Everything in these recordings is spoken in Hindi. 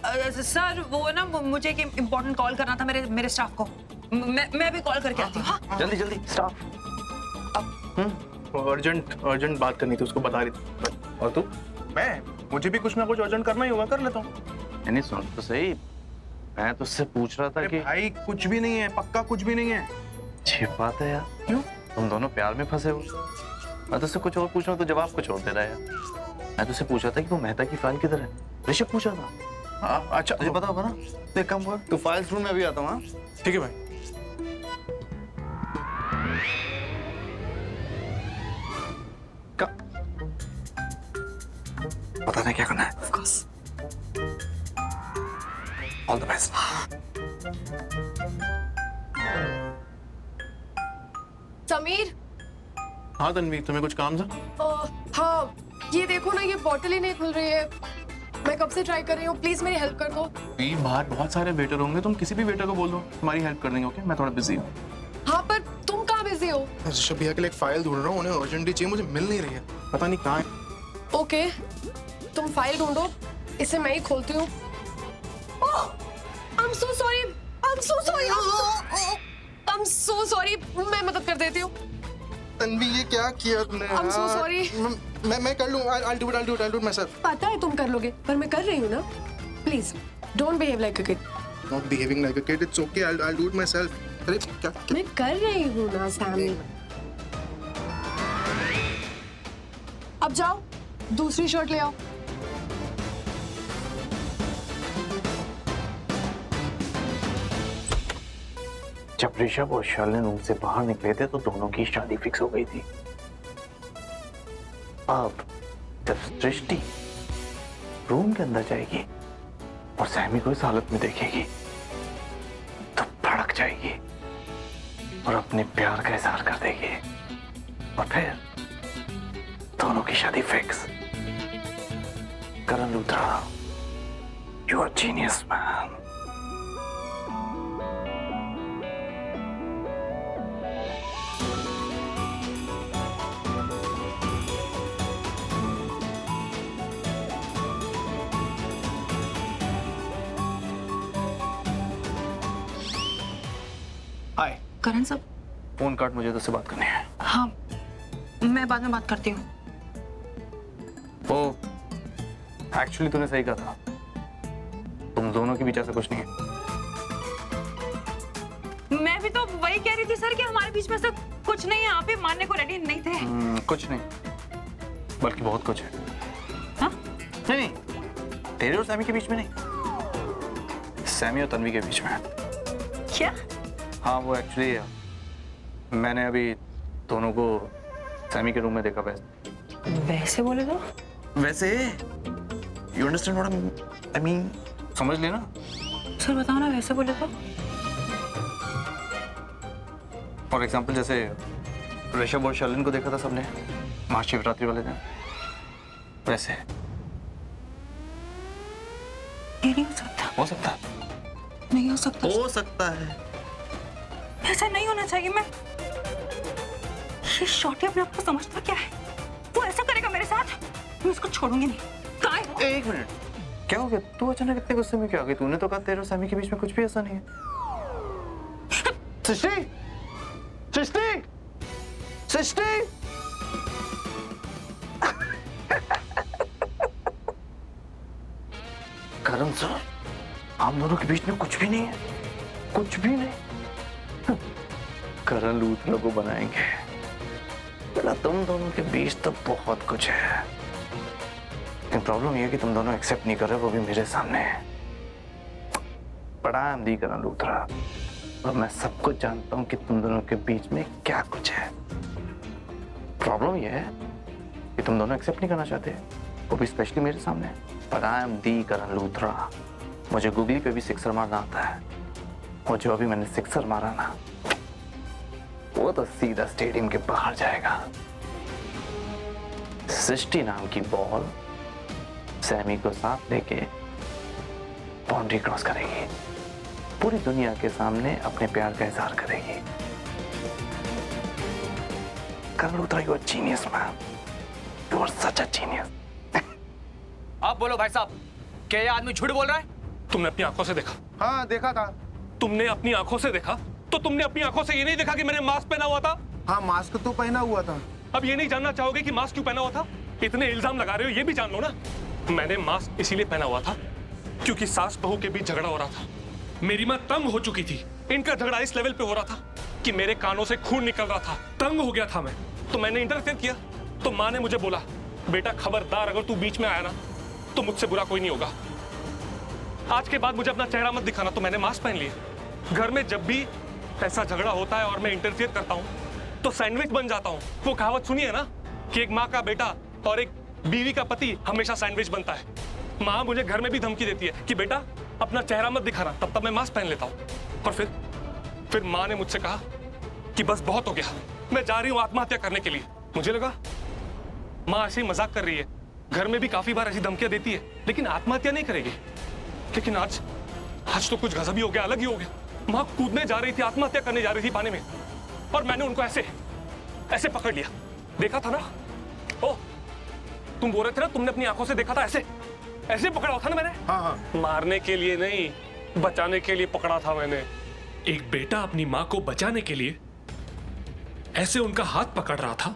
सर वो ना मुझे एक इम्पोर्टेंट कॉल करना था मेरे स्टाफ को। मैं अभी कॉल करके आती हूँ। हाँ? जल्दी जल्दी स्टाफ। अर्जेंट बात करनी थी, उसको बता रही थी। और तू? मुझे भी कुछ ना कुछ अर्जेंट करना ही होगा, कर लेता हूँ। नहीं सुन तो सही, मैं तुझसे पूछ रहा था कि भाई कुछ भी नहीं है, पक्का कुछ भी नहीं है। अच्छी बात है यार। क्यों? तुम दोनों प्यार में फंसे हो। मैं तुझसे कुछ और पूछ रहा हूँ तो जवाब कुछ और दे रहा है यार। मैं तुझसे पूछा था कि वो मेहता की फाइल किधर है। ऋषभ पूछा था। अच्छा तुझे पता होगा ना, तो एक काम कर, तू फाइल्स रूम में भी आता हूँ। हाँ ठीक है भाई। पता नहीं क्या करना है। Of course. All the best. Sameer. हाँ तन्वी, तुम्हें कुछ काम था? हाँ, ये देखो ना, ये बॉटल ही नहीं खुल रही है। मैं कब से ट्राई कर रही हूँ, प्लीज मेरी हेल्प कर दो। बाहर बहुत सारे वेटर होंगे, तुम किसी भी वेटर को बोल दो, तुम्हारी हेल्प कर देंगे। ओके, मैं थोड़ा बिजी हूँ। हाँ, पर तुम कहाँ बिजी हो? ऋषभ भैया के लिए एक फाइल ढूंढ रहा हूँ, उन्हें अर्जेंटली चाहिए, मुझे मिल नहीं रही है, पता नहीं कहाँ है। ओके, तुम फाइल ढूंढो, इसे मैं ही खोलती हूँ। I'm so sorry, I'm so sorry, I'm so sorry, मैं मदद कर देती हूँ। तन्वी ये क्या किया तुमने? I'm so sorry. मैं कर लूँ, I'll do it myself. पता है तुम कर लोगे, पर मैं कर रही हूँ ना। Please don't behave like a kid. Not behaving like a kid, it's okay, I'll do it myself. अरे क्या? मैं कर रही हूँ ना सैमी। अब जाओ, दूसरी शर्ट ले आओ। जब ऋषभ और शालिन रूम से बाहर निकले थे तो दोनों की शादी फिक्स हो गई थी। अब जब सृष्टि रूम के अंदर जाएगी और सैमी को इस हालत में देखेगी तो भड़क जाएगी और अपने प्यार का इजहार कर देगी और फिर दोनों की शादी fix. Karan Luthra, you are genius man. Hi Karan sahab. Phone काट, मुझे तुझसे बात करनी है। हाँ, मैं बाद में बात करती हूँ। वो एक्चुअली तूने सही कहा था, तुम दोनों के बीच ऐसा कुछ नहीं है। मैं भी तो वही कह रही थी सर कि हमारे बीच में से कुछ नहीं है। आप ही मानने को रेडी नहीं थे। कुछ नहीं, बल्कि बहुत कुछ है। हाँ? नहीं, तेरे और सैमी के बीच में नहीं, सैमी और तन्वी के बीच में है। क्या? हाँ, वो एक्चुअली मैंने अभी दोनों को सैमी के रूम में देखा। वैसे बोले तो? वैसे you understand what I mean, समझ लेना। सर बताओ ना, वैसे बोले तो? फॉर एग्जाम्पल जैसे ऋषभ और शालिन को देखा था सबने महाशिवरात्रि वाले दिन, वैसे। ये नहीं हो सकता। हो सकता नहीं हो सकता। हो सकता है। ऐसा नहीं होना चाहिए। मैं ये शॉर्टी अपने आप को समझता क्या है? वो ऐसा करेगा मेरे साथ, मैं उसको छोड़ूंगी नहीं। कहाँ है वो? एक मिनट, क्या हो गया? तू अचानक इतने गुस्से में क्या हो गई? तूने तो कहा तेरे और सैमी के बीच में कुछ भी ऐसा नहीं है। सृष्टि, सृष्टि, सृष्टि। करण सर, हम दोनों के बीच में कुछ भी नहीं है, कुछ भी नहीं। करण लूथरा को बनाएंगे। बेटा तुम दोनों के बीच तो बहुत कुछ है, लेकिन प्रॉब्लम ये है कि तुम दोनों एक्सेप्ट नहीं कर रहे, वो भी मेरे सामने। बड़ा I am the Karan Luthra और मैं सब कुछ जानता हूं कि तुम दोनों के बीच में क्या कुछ है। प्रॉब्लम ये है कि तुम दोनों एक्सेप्ट नहीं करना चाहते, वो भी स्पेशली मेरे सामने। पर I am the Karan Luthra. मुझे गुगली पे भी सिक्सर मारना आता है, और जो अभी मैंने सिक्सर मारा ना, वो तो सीधा स्टेडियम के बाहर जाएगा। सृष्टि नाम की बॉल सैमी को साथ लेके बाउंड्री क्रॉस करेगी, पूरी दुनिया के सामने अपने प्यार का इजहार करेगी। Karan Luthra, you are genius man, you are such a genius. आप बोलो भाई साहब, क्या ये आदमी झूठ बोल रहा है? तुमने अपनी आंखों से देखा? हाँ देखा था। तुमने अपनी आंखों से देखा तो तुमने अपनी आंखों से ये नहीं देखा कि मैंने मास्क पहना हुआ था? हाँ मास्क तो पहना हुआ था। अब ये नहीं जानना चाहोगे कि मास्क क्यों पहना हुआ था? इतने इल्जाम लगा रहे हो, ये भी जान लो ना। मैंने मास्क इसीलिए पहना हुआ था क्योंकि सास बहू के बीच झगड़ा हो रहा था। मेरी माँ तंग हो चुकी थी। इनका झगड़ा इस लेवल पे हो रहा था कि मेरे कानों से खून निकल रहा था। तंग हो गया था मैं, तो मैंने इंटरफेयर किया। तो माँ ने मुझे बोला, बेटा खबरदार, अगर तू बीच में आया ना तो मुझसे बुरा कोई नहीं होगा। आज के बाद मुझे अपना चेहरा मत दिखाना। तो मैंने मास्क पहन लिया। घर में जब भी ऐसा झगड़ा होता है और मैं इंटरफेयर करता हूँ तो सैंडविच बन जाता हूँ। वो कहावत सुनी है ना कि एक माँ का बेटा और एक बीवी का पति हमेशा सैंडविच बनता है। माँ मुझे घर में भी धमकी देती है कि बेटा अपना चेहरा मत दिखाना, तब तक मैं मास्क पहन लेता हूँ। और फिर माँ ने मुझसे कहा कि बस बहुत हो गया, मैं जा रही हूँ आत्महत्या करने के लिए। मुझे लगा माँ ऐसे ही मजाक कर रही है। घर में भी काफी बार ऐसी धमकियां देती है, लेकिन आत्महत्या नहीं करेगी। लेकिन आज तो कुछ गजब ही हो गया, अलग ही हो गया। माँ कूदने जा रही थी, आत्महत्या करने जा रही थी पानी में, और मैंने उनको ऐसे पकड़ लिया। देखा था ना? ओ, तुम बोल रहे थे ना तुमने अपनी आंखों से देखा था, ऐसे पकड़ा हुआ था ना मैंने। हाँ हाँ। मारने के लिए नहीं, बचाने के लिए पकड़ा था मैंने। एक बेटा अपनी माँ को बचाने के लिए ऐसे उनका हाथ पकड़ रहा था,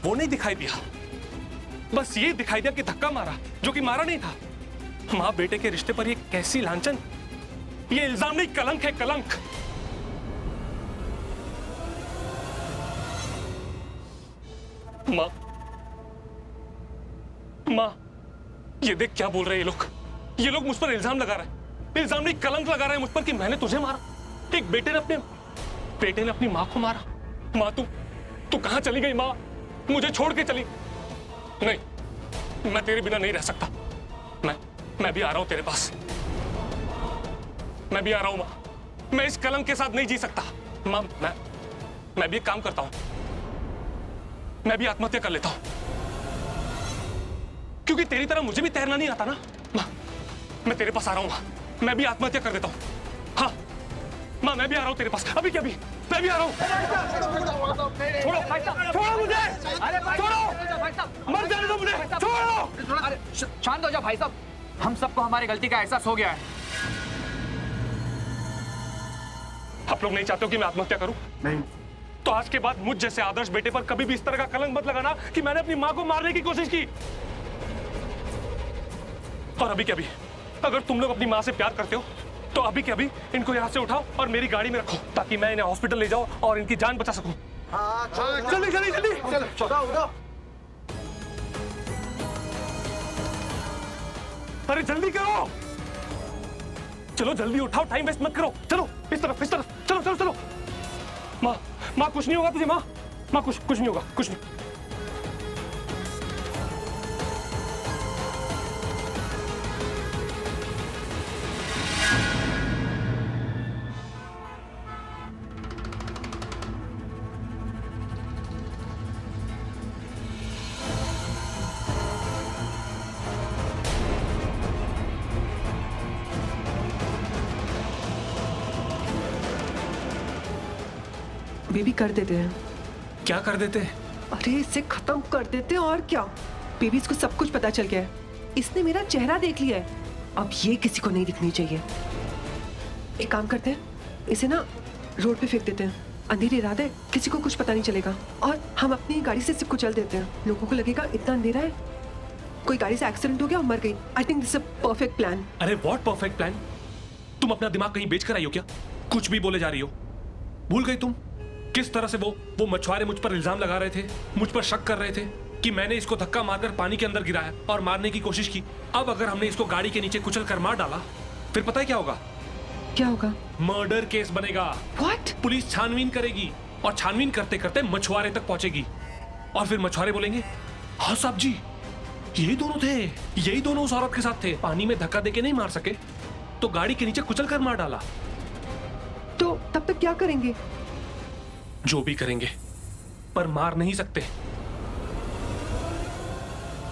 वो नहीं दिखाई दिया। बस ये दिखाई दिया कि धक्का मारा, जो कि मारा नहीं था। माँ बेटे के रिश्ते पर ये कैसी लांछन, ये इल्जाम नहीं, कलंक है, कलंक। माँ, ये देख क्या बोल रहे हैं ये लोग मुझ पर इल्जाम लगा रहे हैं। इल्जाम नहीं, कलंक लगा रहे हैं मुझ पर कि मैंने तुझे मारा। एक बेटे ने अपनी माँ को मारा। माँ तू कहाँ चली गई? माँ मुझे छोड़ के चली। नहीं, मैं तेरे बिना नहीं रह सकता। मैं भी आ रहा हूं तेरे पास। मैं भी आ रहा हूं माँ। मैं इस कलंक के साथ नहीं जी सकता। माँ मैं भी एक काम करता हूं, मैं भी आत्महत्या कर लेता हूं, क्योंकि तेरी तरह मुझे भी तैरना नहीं आता ना। माँ मैं तेरे पास आ रहा हूं माँ। मैं भी आत्महत्या कर देता हूं। हाँ माँ, मैं भी आ रहा हूं तेरे पास। अभी क्या, भी मैं भी आ रहा हूं। छोड़ो भाई साहब, छोड़ो मुझे। अरे छोड़ो भाई साहब, मर जाने दो मुझे, छोड़ो। अरे शांत हो जाओ भाई साहब, हम सबको हमारी गलती का एहसास हो गया है। आप लोग नहीं चाहते हो कि मैं आत्महत्या करूं? नहीं। तो आज के बाद मुझ जैसे आदर्श बेटे पर कभी भी इस तरह का कलंक मत लगाना कि मैंने अपनी मां को मारने की कोशिश की। और अभी क्या भी, अगर तुम लोग अपनी मां से प्यार करते हो तो अभी क्या भी इनको यहां से उठाओ और मेरी गाड़ी में रखो, ताकि मैं इन्हें हॉस्पिटल ले जाऊं और इनकी जान बचा सकूं। जल्दी जल्दी जल्दी चलो। अरे जल्दी करो, चलो जल्दी उठाओ, टाइम वेस्ट मत करो। चलो इस तरफ, चलो चलो चलो। माँ कुछ नहीं होगा तुझे। माँ कुछ नहीं होगा, कुछ नहीं। बेबी कर देते हैं। क्या कर देते हैं? अरे इसे खत्म कर देते हैं और क्या। बेबी इसको सब कुछ पता चल गया है, इसने मेरा चेहरा देख लिया है। अब ये किसी को नहीं दिखनी चाहिए। एक काम करते हैं, इसे ना रोड पे फेंक देते हैं। अंधेरी रात है, किसी को कुछ पता नहीं चलेगा। और हम अपनी गाड़ी से इसे कुचल देते हैं। लोगों को लगेगा इतना अंधेरा है, कोई गाड़ी से एक्सीडेंट हो गया और मर गई। I think this is a perfect plan. अरे व्हाट परफेक्ट प्लान? तुम अपना दिमाग कहीं बेच कर आई हो क्या? कुछ भी बोले जा रही हो। भूल गई तुम किस तरह से वो मछुआरे मुझ पर इल्जाम लगा रहे थे, मुझ पर शक कर रहे थे कि मैंने इसको धक्का मारकर पानी के अंदर गिराया और मारने की कोशिश की। अब अगर हमने इसको गाड़ी के नीचे कुचल कर मार डाला, फिर पता है क्या होगा? क्या होगा? मर्डर केस बनेगा। व्हाट? पुलिस छानबीन करेगी और छानबीन करते करते मछुआरे तक पहुंचेगी और फिर मछुआरे बोलेंगे, हाँ साहब जी, यही दोनों थे, यही दोनों उस औरत के साथ थे, पानी में धक्का देके नहीं मार सके तो गाड़ी के नीचे कुचल कर मार डाला। तो तब तक क्या करेंगे? जो भी करेंगे, पर मार नहीं सकते।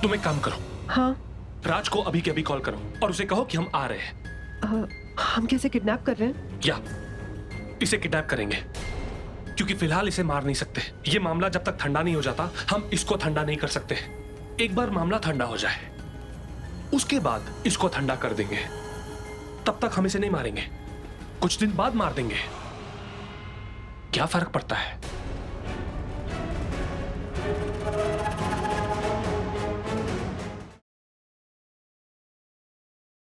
तुम एक काम करो, हाँ? राज को अभी के अभी कॉल करो और उसे कहो कि हम आ रहे हैं। हम कैसे किडनैप कर रहे हैं? या इसे किडनैप करेंगे, क्योंकि फिलहाल इसे मार नहीं सकते। ये मामला जब तक ठंडा नहीं हो जाता, हम इसको ठंडा नहीं कर सकते। एक बार मामला ठंडा हो जाए, उसके बाद इसको ठंडा कर देंगे। तब तक हम इसे नहीं मारेंगे, कुछ दिन बाद मार देंगे। क्या फर्क पड़ता है?